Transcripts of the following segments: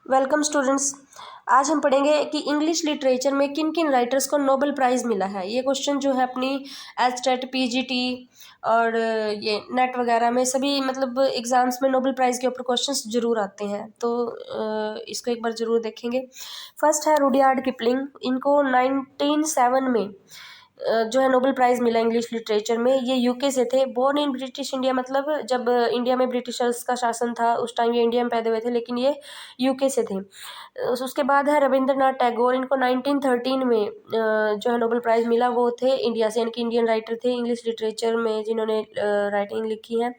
Welcome students. आज हम पढ़ेंगे कि इंग्लिश लिटरेचर में किन किन राइटर्स को नोबेल प्राइज़ मिला है। ये क्वेश्चन जो है अपनी एचटेट पीजीटी और ये नेट वगैरह में सभी मतलब एग्ज़ाम्स में नोबेल प्राइज़ के ऊपर क्वेश्चंस जरूर आते हैं, तो इसको एक बार ज़रूर देखेंगे। फर्स्ट है रुडयार्ड किपलिंग। इनको 1907 में जो है नोबेल प्राइज़ मिला इंग्लिश लिटरेचर में। ये यूके से थे, बोर्न इन ब्रिटिश इंडिया, मतलब जब इंडिया में ब्रिटिशर्स का शासन था उस टाइम ये इंडिया में पैदा हुए थे, लेकिन ये यूके से थे। उसके बाद है रविंद्रनाथ टैगोर। इनको 1913 में जो है नोबेल प्राइज़ मिला। वो थे इंडिया से, यानी कि इंडियन राइटर थे इंग्लिश लिटरेचर में जिन्होंने राइटिंग लिखी है।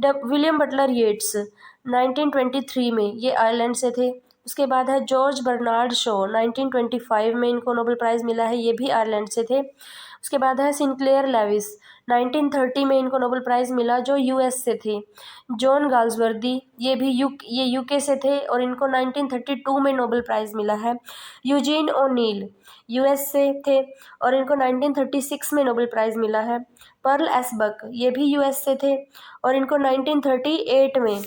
विलियम बटलर येट्स 1923 में, ये आयरलैंड से थे। उसके बाद है जॉर्ज बर्नार्ड शॉ 1925 में, इनको नोबेल प्राइज़ मिला है, ये भी आयरलैंड से थे। उसके बाद है सिंक्लेयर लेविस 1930 में, इनको नोबेल प्राइज़ मिला, जो यूएस से थे। जॉन गाल्सवर्दी, ये भी ये यूके से थे और इनको 1932 में नोबेल प्राइज़ मिला है। यूजीन ओनील यूएस से थे और इनको 1936 में नोबेल प्राइज़ मिला है। पर्ल एस बक, ये भी यूएस से थे और इनको 1938 में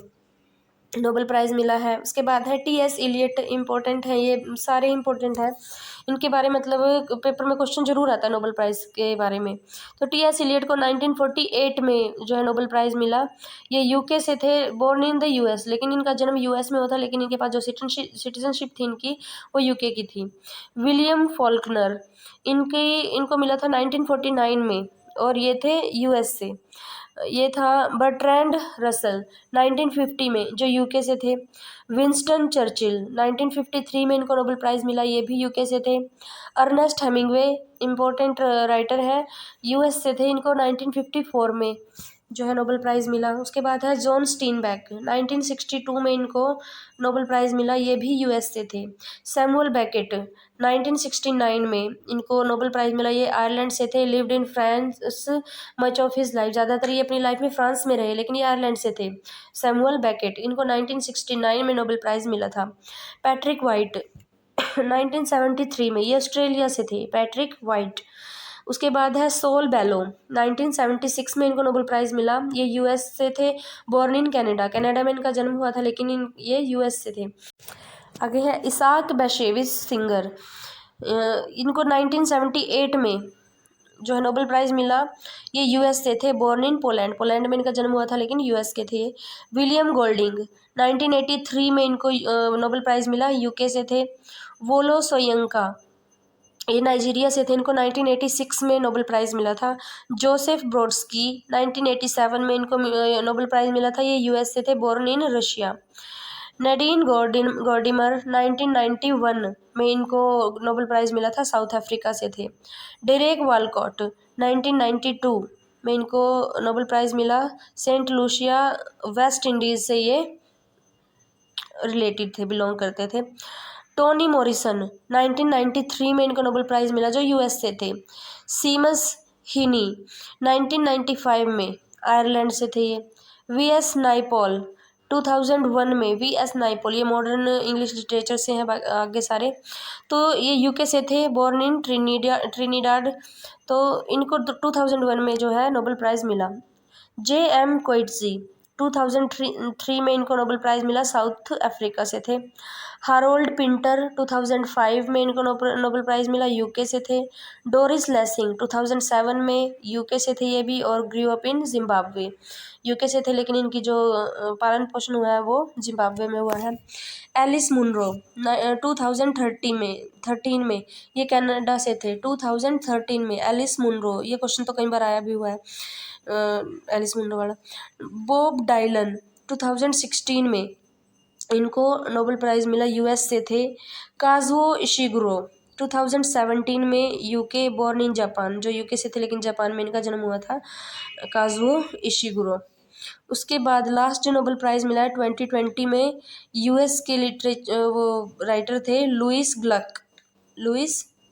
नोबेल प्राइज़ मिला है। उसके बाद है टीएस इलियट। इम्पोर्टेंट है, ये सारे इम्पोर्टेंट हैं, इनके बारे में मतलब पेपर में क्वेश्चन जरूर आता है नोबेल प्राइज़ के बारे में। तो टीएस इलियट को 1948 में जो है नोबेल प्राइज़ मिला। ये यूके से थे, बोर्न इन द यूएस, लेकिन इनका जन्म यूएस में हुआ था, लेकिन इनके पास जो सिटीजनशिप थी इनकी वो यूके की थी। विलियम फॉल्कनर, इनको मिला था 1949 में और ये थे यूएस से। ये था बर्ट्रैंड रसल 1950 में, जो यूके से थे। विंस्टन चर्चिल 1953 में, इनको नोबेल प्राइज़ मिला, ये भी यूके से थे। अर्नेस्ट हेमिंग्वे, इम्पोर्टेंट राइटर है, यूएस से थे, इनको 1954 में जो है नोबेल प्राइज़ मिला। उसके बाद है जॉन स्टीनबैक 1962 में, इनको नोबेल प्राइज़ मिला, ये भी यूएस से थे। सैमुअल बेकेट 1969 में, इनको नोबेल प्राइज़ मिला, ये आयरलैंड से थे। Lived in France much of his life, ज़्यादातर ये अपनी लाइफ में फ्रांस में रहे, लेकिन ये आयरलैंड से थे। सैमुअल बेकेट, इनको 1969 में नोबेल प्राइज़ मिला था। पैट्रिक वाइट 1973 में, ये ऑस्ट्रेलिया से थे, पैट्रिक वाइट। उसके बाद है सोल बेलो 1976 में, इनको नोबेल प्राइज़ मिला, ये यूएस से थे। बोर्न इन कनाडा में इनका जन्म हुआ था, लेकिन ये यूएस से थे। आगे है इसाक बेशेविस सिंगर। इनको 1978 में जो है नोबेल प्राइज़ मिला, ये यूएस से थे। बोर्न इन पोलैंड में इनका जन्म हुआ था, लेकिन यूएस के थे। विलियम गोल्डिंग 1983 में, इनको नोबेल प्राइज़ मिला, यूके से थे। वोलो सोयंका, ये नाइजीरिया से थे, इनको 1986 में नोबेल प्राइज़ मिला था। जोसेफ ब्रोड्स्की 1987 में, इनको नोबेल प्राइज़ मिला था, ये यूएस से थे। Born in Russia. Nadine Gordimer 1991 में, इनको नोबेल प्राइज़ मिला था, साउथ अफ्रीका से थे। डेरेक वालकॉट 1992 में, इनको नोबेल प्राइज़ मिला, सेंट लूसिया वेस्ट इंडीज़ से ये रिलेटेड थे, बिलोंग करते थे। टोनी मॉरिसन 1993 में, इनको नोबेल प्राइज़ मिला, जो यूएस से थे। सीमस हीनी 1995 में, आयरलैंड से थे ये। वीएस नाइपॉल 2001 में, वीएस नाइपॉल, ये मॉडर्न इंग्लिश लिटरेचर से हैं आगे सारे, तो ये यूके से थे। बोर्न इन ट्रिनिडाड, तो इनको 2001 में जो है नोबेल प्राइज़ मिला। जे.एम. कोएट्ज़ी 2003 में, इनको नोबेल प्राइज़ मिला, साउथ अफ्रीका से थे। हारोल्ड पिंटर 2005 में, इनको नोबेल प्राइज़ मिला, यूके से थे। डोरिस लेसिंग 2007 में, यूके से थे ये भी, और grew up in Zimbabwe, UK से थे, लेकिन इनकी जो पालन पोषण हुआ है वो जिम्बाब्वे में हुआ है। एलिस मुनरो 2013 में, ये कनाडा से थे। 2013 में एलिस मुनरो, ये क्वेश्चन तो कई बार आया भी हुआ है एलिस मुनरो वाला। बॉब डायलन 2016 में, इनको नोबेल प्राइज़ मिला, यूएस से थे। काजुओ इशिगुरो 2017 में, यूके, बोर्न इन जापान, जो यूके से थे लेकिन जापान में इनका जन्म हुआ था, काजुओ इशिगुरो। उसके बाद लास्ट जो नोबेल प्राइज़ मिला है 2020 में, यूएस के वो राइटर थे लुइस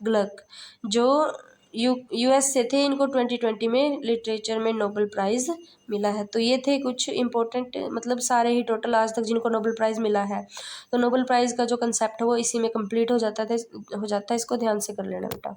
ग्लक, जो यूएस से थे, इनको 2020 में लिटरेचर में नोबेल प्राइज़ मिला है। तो ये थे कुछ इम्पोर्टेंट, मतलब सारे ही टोटल आज तक जिनको नोबेल प्राइज़ मिला है। तो नोबेल प्राइज़ का जो कंसेप्ट है वो इसी में कंप्लीट हो जाता है, इसको ध्यान से कर लेना बेटा।